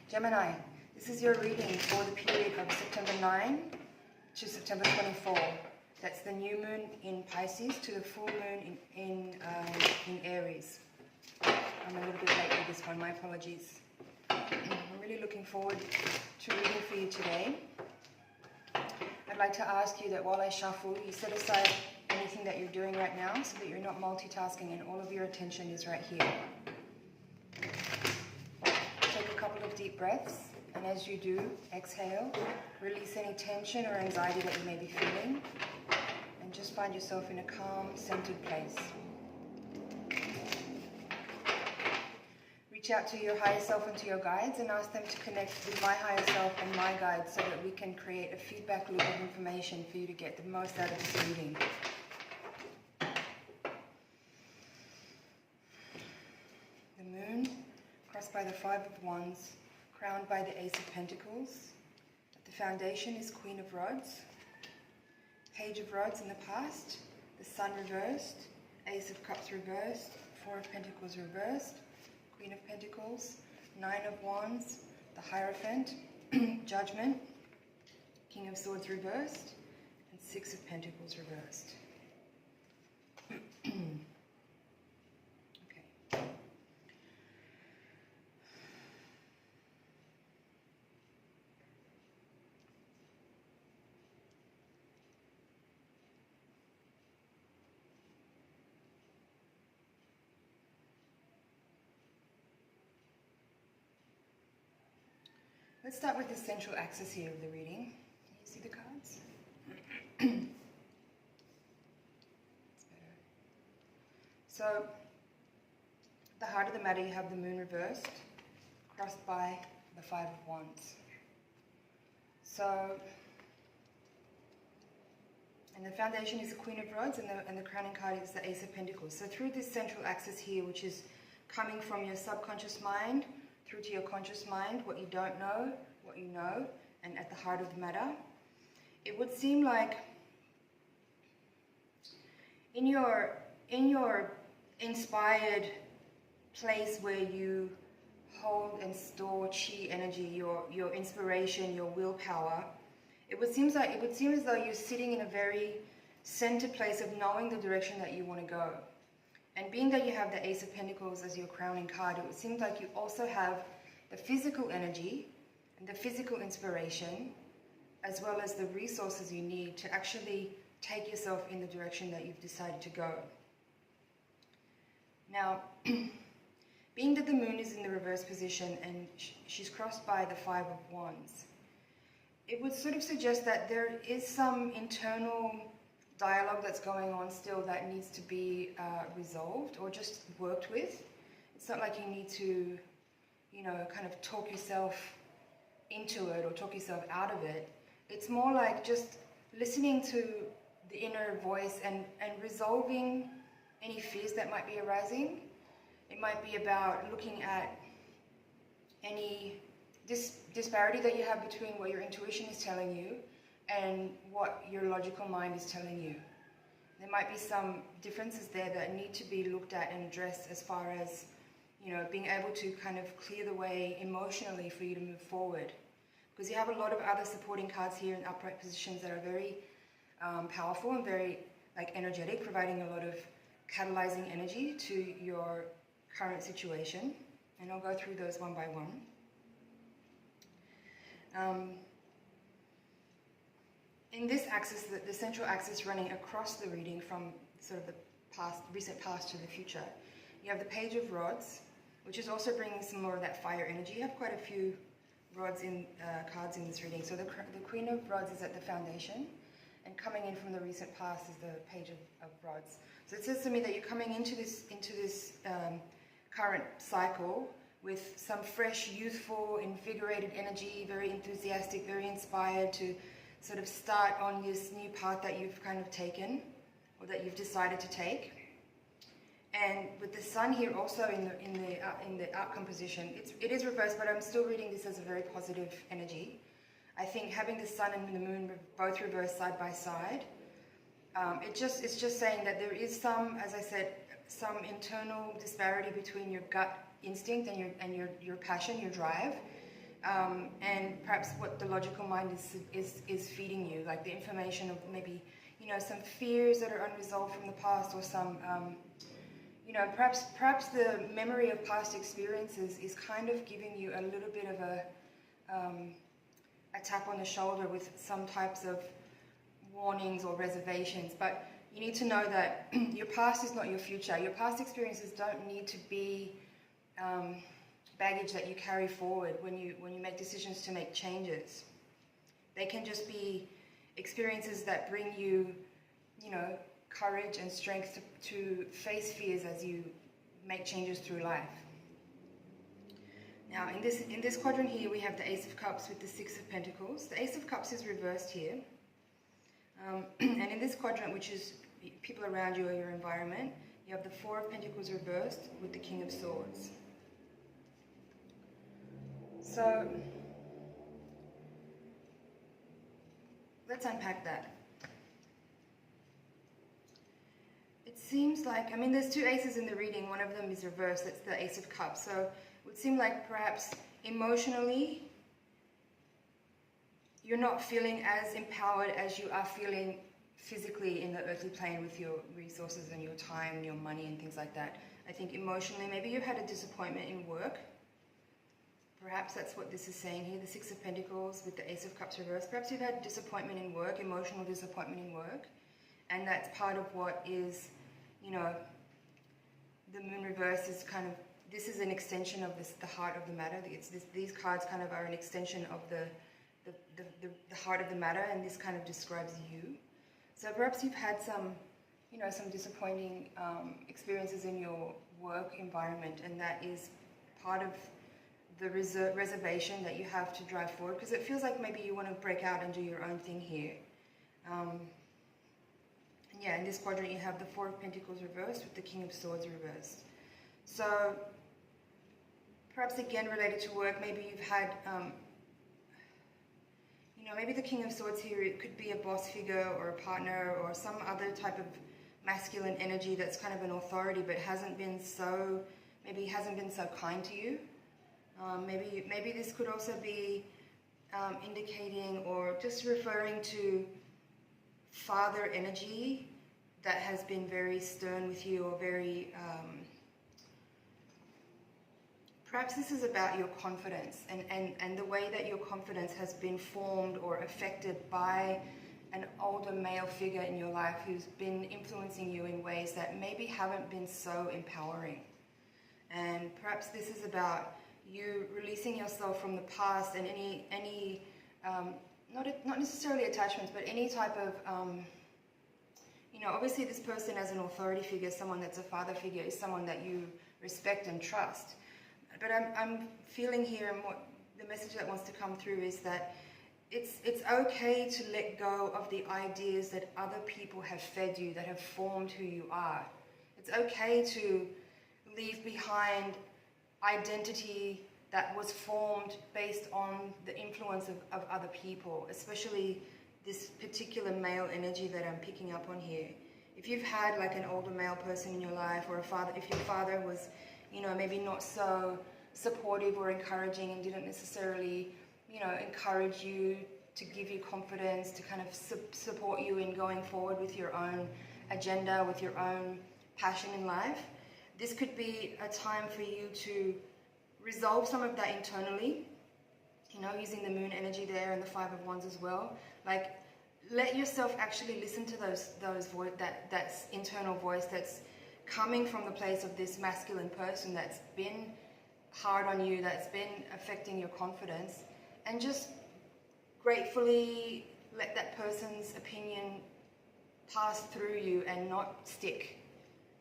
Gemini, this is your reading for the period of September 9 to September 24. That's the new moon in Pisces to the full moon in Aries. I'm a little bit late with this one, my apologies. I'm really looking forward to reading for you today. I'd like to ask you that while I shuffle, you set aside anything that you're doing right now so that you're not multitasking and all of your attention is right here. Take a couple of deep breaths, and as you do, exhale, release any tension or anxiety that you may be feeling, and just find yourself in a calm, centered place. Reach out to your higher self and to your guides and ask them to connect with my higher self and my guides so that we can create a feedback loop of information for you to get the most out of this reading. The moon, crossed by the Five of Wands, crowned by the Ace of Pentacles. At the foundation is Queen of Rods, Page of Rods in the past, the Sun reversed, Ace of Cups reversed, Four of Pentacles reversed, Queen of Pentacles, Nine of Wands, the Hierophant, Judgment, King of Swords reversed, and Six of Pentacles reversed. Okay. Let's start with the central axis here of the reading. Can you see the cards? It's better. So, the heart of the matter, you have the moon reversed, crossed by the Five of Wands. So, and the foundation is the Queen of Rods, and the crowning card is the Ace of Pentacles. So through this central axis here, which is coming from your subconscious mind, through to your conscious mind, what you don't know, what you know, and at the heart of the matter, it would seem like in your inspired place where you hold and store chi energy, your inspiration, your willpower, it would seem as though you're sitting in a very centered place of knowing the direction that you want to go. And being that you have the Ace of Pentacles as your crowning card, it seems like you also have the physical energy and the physical inspiration, as well as the resources you need to actually take yourself in the direction that you've decided to go. Now, being that the moon is in the reverse position and she's crossed by the Five of Wands, it would sort of suggest that there is some internal dialogue that's going on still that needs to be resolved or just worked with. It's not like you need to, kind of talk yourself into it or talk yourself out of it. It's more like just listening to the inner voice and resolving any fears that might be arising. It might be about looking at any disparity that you have between what your intuition is telling you and what your logical mind is telling you. There might be some differences there that need to be looked at and addressed as far as, being able to kind of clear the way emotionally for you to move forward. Because you have a lot of other supporting cards here in upright positions that are very powerful and very energetic, providing a lot of catalyzing energy to your current situation. And I'll go through those one by one. In this axis, the central axis running across the reading from sort of the recent past to the future, you have the Page of Rods, which is also bringing some more of that fire energy. You have quite a few rods cards in this reading. So the Queen of Rods is at the foundation, and coming in from the recent past is the Page of Rods. So it says to me that you're coming into this current cycle with some fresh, youthful, invigorated energy, very enthusiastic, very inspired to sort of start on this new path that you've kind of taken or that you've decided to take. And with the Sun here also in the outcome position, it is reversed, but I'm still reading this as a very positive energy. I think having the Sun and the Moon both reversed side by side, it's just saying that there is some, as I said, some internal disparity between your gut instinct and your passion, your drive, and perhaps what the logical mind is feeding you, like the information of maybe, you know, some fears that are unresolved from the past, or some, you know, perhaps the memory of past experiences is kind of giving you a little bit of a tap on the shoulder with some types of warnings or reservations. But you need to know that your past is not your future. Your past experiences don't need to be baggage that you carry forward when you make decisions to make changes. They can just be experiences that bring you, you know, courage and strength to face fears as you make changes through life. Now, in this quadrant here, we have the Ace of Cups with the Six of Pentacles. The Ace of Cups is reversed here. And in this quadrant, which is people around you or your environment, you have the Four of Pentacles reversed with the King of Swords. So, let's unpack that. It seems like, I mean, there's two aces in the reading. One of them is reversed. That's the Ace of Cups. So it would seem like perhaps emotionally you're not feeling as empowered as you are feeling physically in the earthly plane with your resources and your time, your money and things like that. I think emotionally, maybe you've had a disappointment in work. Perhaps that's what this is saying here, the Six of Pentacles with the Ace of Cups reversed. Perhaps you've had disappointment in work, emotional disappointment in work. And that's part of what is, you know, the Moon reverse is kind of, this is an extension of the heart of the matter. These cards kind of are an extension of the heart of the matter, and this kind of describes you. So perhaps you've had some, you know, some disappointing experiences in your work environment, and that is part of the reservation that you have to drive forward, because it feels like maybe you want to break out and do your own thing here. And yeah, in this quadrant you have the Four of Pentacles reversed with the King of Swords reversed. So perhaps again related to work, maybe you've had, you know, maybe the King of Swords here, it could be a boss figure or a partner or some other type of masculine energy that's kind of an authority but hasn't been so kind to you. Maybe this could also be indicating or just referring to father energy that has been very stern with you, or very perhaps this is about your confidence and the way that your confidence has been formed or affected by an older male figure in your life who's been influencing you in ways that maybe haven't been so empowering. And perhaps this is about you releasing yourself from the past and any not necessarily attachments, but any type of, you know, obviously this person as an authority figure, someone that's a father figure, is someone that you respect and trust. But I'm feeling here, and what the message that wants to come through is that it's okay to let go of the ideas that other people have fed you, that have formed who you are. It's okay to leave behind identity that was formed based on the influence of other people, especially this particular male energy that I'm picking up on here. If you've had like an older male person in your life, or a father, if your father was, you know, maybe not so supportive or encouraging and didn't necessarily, you know, encourage you, to give you confidence, to kind of support you in going forward with your own agenda, with your own passion in life, this could be a time for you to resolve some of that internally, you know, using the Moon energy there and the Five of Wands as well. Like, let yourself actually listen to that internal voice that's coming from the place of this masculine person that's been hard on you, that's been affecting your confidence, and just gratefully let that person's opinion pass through you and not stick.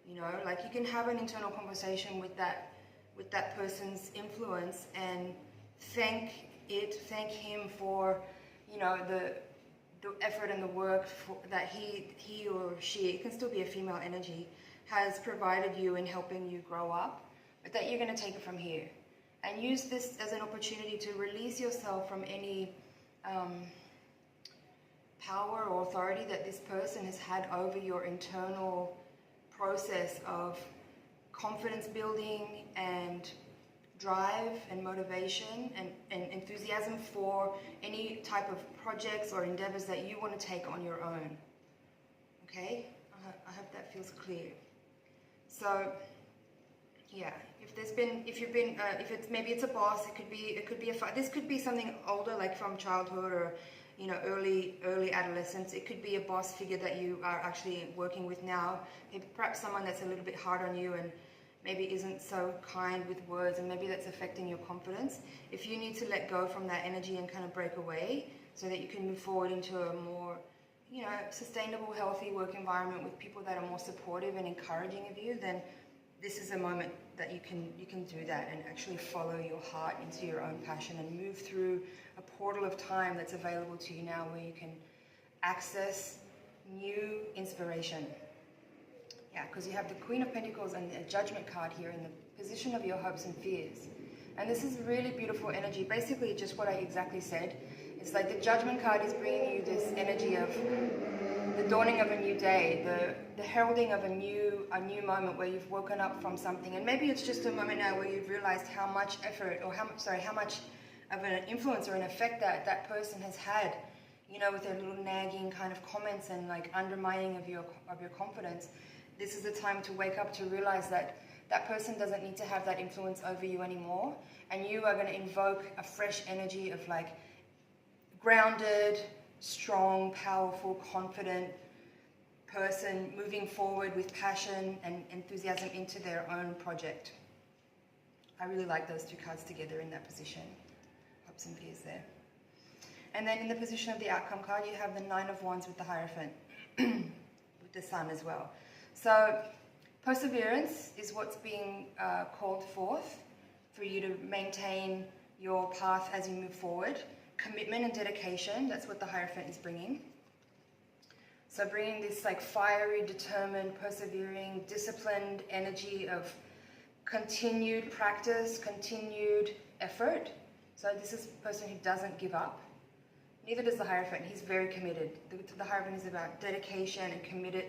You know, like, you can have an internal conversation with that person's influence and thank him for, you know, the effort and the work that he or she, it can still be a female energy, has provided you in helping you grow up, but that you're going to take it from here. And use this as an opportunity to release yourself from any power or authority that this person has had over your internal process of confidence building and drive and motivation and enthusiasm for any type of projects or endeavors that you want to take on your own. Okay? I hope that feels clear. So, yeah, maybe it's a boss, it could be this could be something older, like from childhood or, you know, early adolescence. It could be a boss figure that you are actually working with now. Maybe perhaps someone that's a little bit hard on you and maybe isn't so kind with words, and maybe that's affecting your confidence. If you need to let go from that energy and kind of break away so that you can move forward into a more, you know, sustainable, healthy work environment with people that are more supportive and encouraging of you, then this is a moment that you can do that and actually follow your heart into your own passion and move through a portal of time that's available to you now, where you can access new inspiration. Yeah, because you have the Queen of Pentacles and a Judgment card here in the position of your hopes and fears. And this is really beautiful energy. Basically, just what I exactly said. It's like the Judgment card is bringing you this energy of the dawning of a new day, the heralding of a new moment where you've woken up from something. And maybe it's just a moment now where you've realized how much effort, or how much of an influence or an effect that person has had, you know, with their little nagging kind of comments and like undermining of your confidence. This is the time to wake up, to realize that that person doesn't need to have that influence over you anymore, and you are going to invoke a fresh energy of like grounded, strong, powerful, confident person moving forward with passion and enthusiasm into their own project. I really like those two cards together in that position. Hopes and fears there. And then in the position of the outcome card, you have the Nine of Wands with the Hierophant, with the Sun as well. So perseverance is what's being called forth for you to maintain your path as you move forward. Commitment and dedication, that's what the Hierophant is bringing. So bringing this like fiery, determined, persevering, disciplined energy of continued practice, continued effort. So this is a person who doesn't give up. Neither does the Hierophant. He's very committed. The Hierophant is about dedication and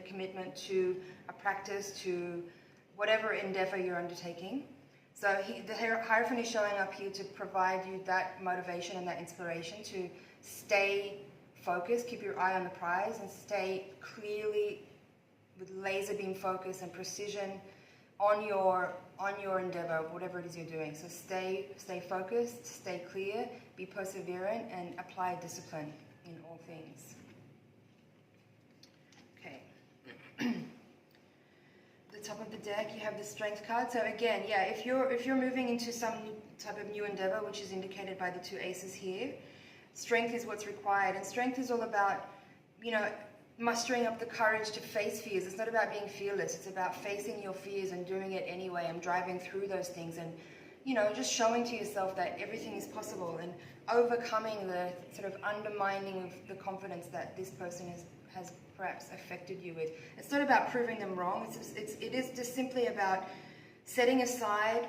commitment to a practice, to whatever endeavor you're undertaking. So the Hierophant is showing up here to provide you that motivation and that inspiration to stay focused, keep your eye on the prize, and stay clearly with laser beam focus and precision on your endeavor, whatever it is you're doing. So stay focused, stay clear, be perseverant, and apply discipline in all things. Okay. The top of the deck, you have the Strength card. So again, yeah, if you're moving into some type of new endeavor, which is indicated by the two aces here, strength is what's required. And strength is all about, you know, mustering up the courage to face fears. It's not about being fearless. It's about facing your fears and doing it anyway and driving through those things and, you know, just showing to yourself that everything is possible and overcoming the sort of undermining of the confidence that this person has perhaps affected you with. It's not about proving them wrong. It is just simply about setting aside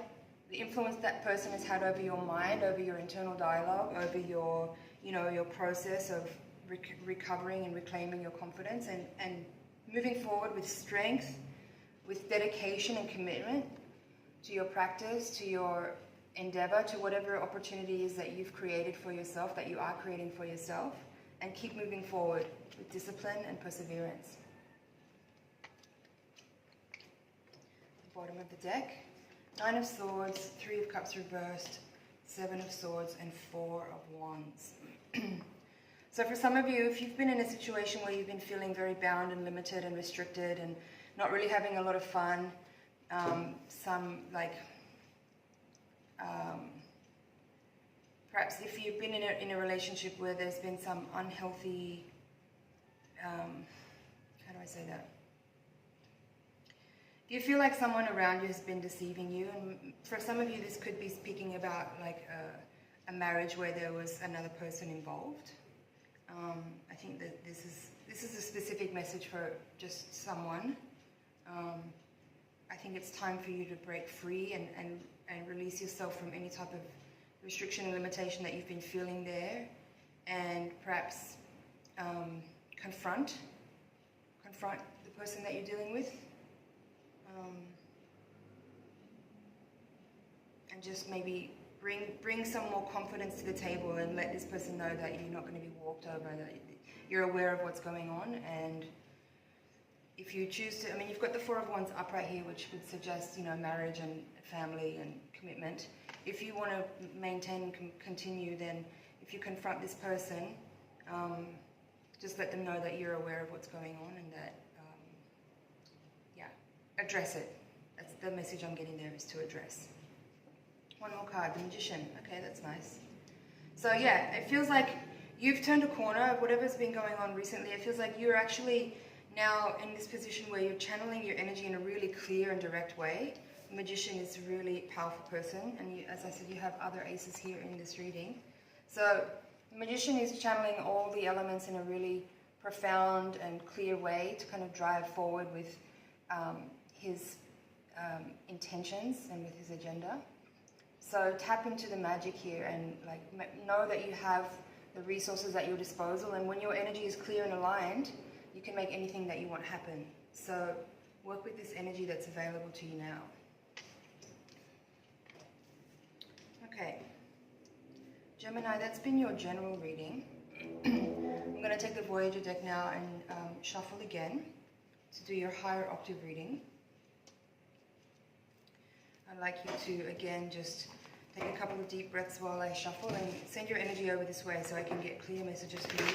the influence that person has had over your mind, over your internal dialogue, over your, you know, your process of recovering and reclaiming your confidence and moving forward with strength, with dedication and commitment to your practice, to your endeavor, to whatever opportunity is that you've created for yourself, that you are creating for yourself, and keep moving forward with discipline and perseverance. The bottom of the deck, Nine of Swords, Three of Cups reversed, Seven of Swords, and Four of Wands. So for some of you, if you've been in a situation where you've been feeling very bound and limited and restricted and not really having a lot of fun, perhaps if you've been in a relationship where there's been some unhealthy, how do I say that? If you feel like someone around you has been deceiving you, and for some of you this could be speaking about like a marriage where there was another person involved. I think that this is a specific message for just someone. I think it's time for you to break free and release yourself from any type of restriction and limitation that you've been feeling there, and perhaps confront the person that you're dealing with. and just maybe bring some more confidence to the table and let this person know that you're not going to be walked over, that you're aware of what's going on. And if you choose to, I mean, you've got the Four of Wands up right here, which would suggest, you know, marriage and family and commitment. If you want to maintain and continue, then if you confront this person, just let them know that you're aware of what's going on and that, yeah, address it. That's the message I'm getting there, is to address. One more card, the Magician. Okay, that's nice. So yeah, it feels like you've turned a corner. Whatever's been going on recently, it feels like you're actually now in this position where you're channeling your energy in a really clear and direct way. The Magician is a really powerful person, and you, as I said, you have other aces here in this reading. So the Magician is channeling all the elements in a really profound and clear way to kind of drive forward with his intentions and with his agenda. So tap into the magic here and like know that you have the resources at your disposal, and when your energy is clear and aligned, you can make anything that you want happen. So work with this energy that's available to you now. Okay, Gemini, that's been your general reading. I'm going to take the Voyager deck now and shuffle again to do your higher octave reading. I'd like you to, again, just take a couple of deep breaths while I shuffle and send your energy over this way so I can get clear messages for you.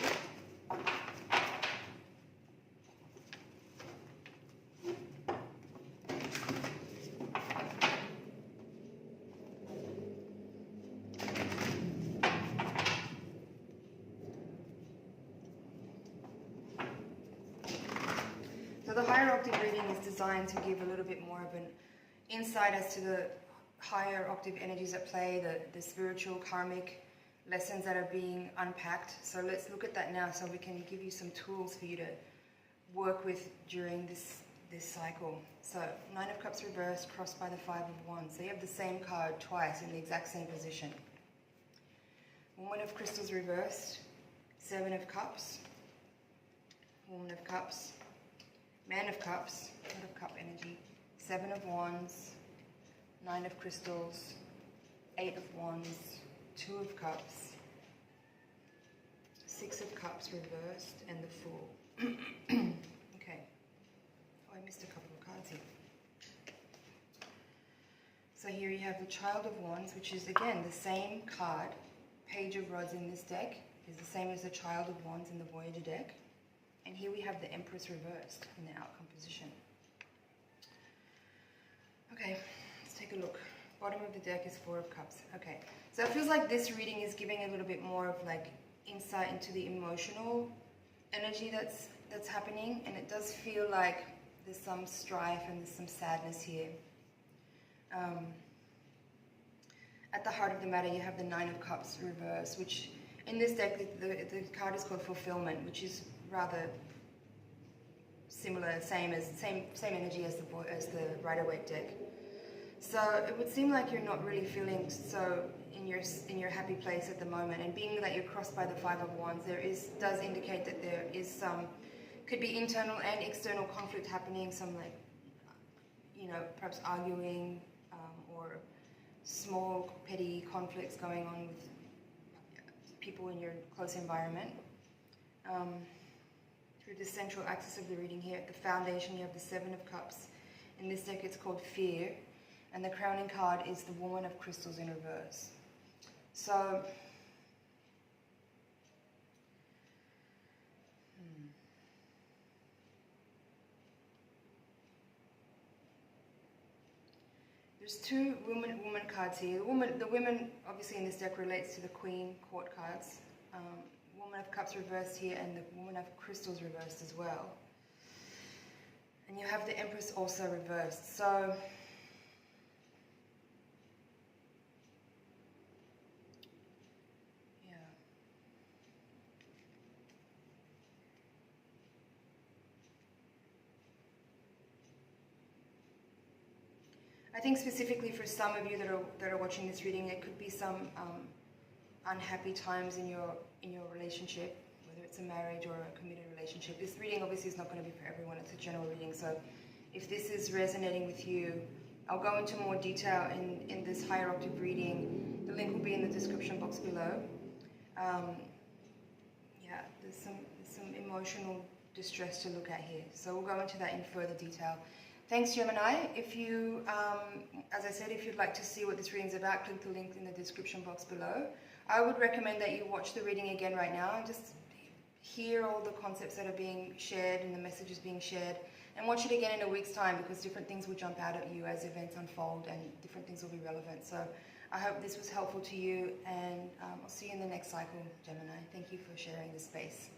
So the higher octave reading is designed to give a little bit more of an insight as to the higher octave energies at play, the spiritual karmic lessons that are being unpacked. So let's look at that now so we can give you some tools for you to work with during this cycle. So Nine of Cups reversed, crossed by the Five of Wands. So you have the same card twice in the exact same position. Woman of Crystals reversed, Seven of Cups, Woman of Cups, Man of Cups, Head of Cup energy, Seven of Wands, Nine of Crystals, Eight of Wands, Two of Cups, Six of Cups reversed, and the Fool. Okay. Oh, I missed a couple of cards here. So here you have the Child of Wands, which is, again, the same card. Page of Rods in this deck is the same as the Child of Wands in the Voyager deck. And here we have the Empress reversed in the outcome position. Okay, let's take a look. Bottom of the deck is Four of Cups. Okay, so it feels like this reading is giving a little bit more of like insight into the emotional energy that's happening, and it does feel like there's some strife and there's some sadness here. At the heart of the matter, you have the Nine of Cups reversed, which in this deck the card is called Fulfillment, which is rather similar, same energy as the Rider-Waite deck. So it would seem like you're not really feeling so in your happy place at the moment, and being that you're crossed by the Five of Wands, does indicate that there is some, could be internal and external conflict happening, some like, you know, perhaps arguing or small petty conflicts going on with people in your close environment. Through the central axis of the reading here, at the foundation, you have the Seven of Cups. In this deck, it's called Fear. And the crowning card is the Woman of Crystals in reverse. So, there's two woman cards here. The women, obviously in this deck, relates to the Queen Court cards. Woman of Cups reversed here, and the Woman of Crystals reversed as well. And you have the Empress also reversed. So, yeah. I think specifically for some of you that are watching this reading, there could be some unhappy times in your relationship, whether it's a marriage or a committed relationship. This reading obviously is not going to be for everyone, it's a general reading, so if this is resonating with you, I'll go into more detail in this higher octave reading. The link will be in the description box below. Yeah, there's some emotional distress to look at here. So we'll go into that in further detail. Thanks, Gemini. If you, as I said, if you'd like to see what this reading is about, click the link in the description box below. I would recommend that you watch the reading again right now and just hear all the concepts that are being shared and the messages being shared, and watch it again in a week's time, because different things will jump out at you as events unfold and different things will be relevant. So I hope this was helpful to you, and I'll see you in the next cycle, Gemini. Thank you for sharing this space.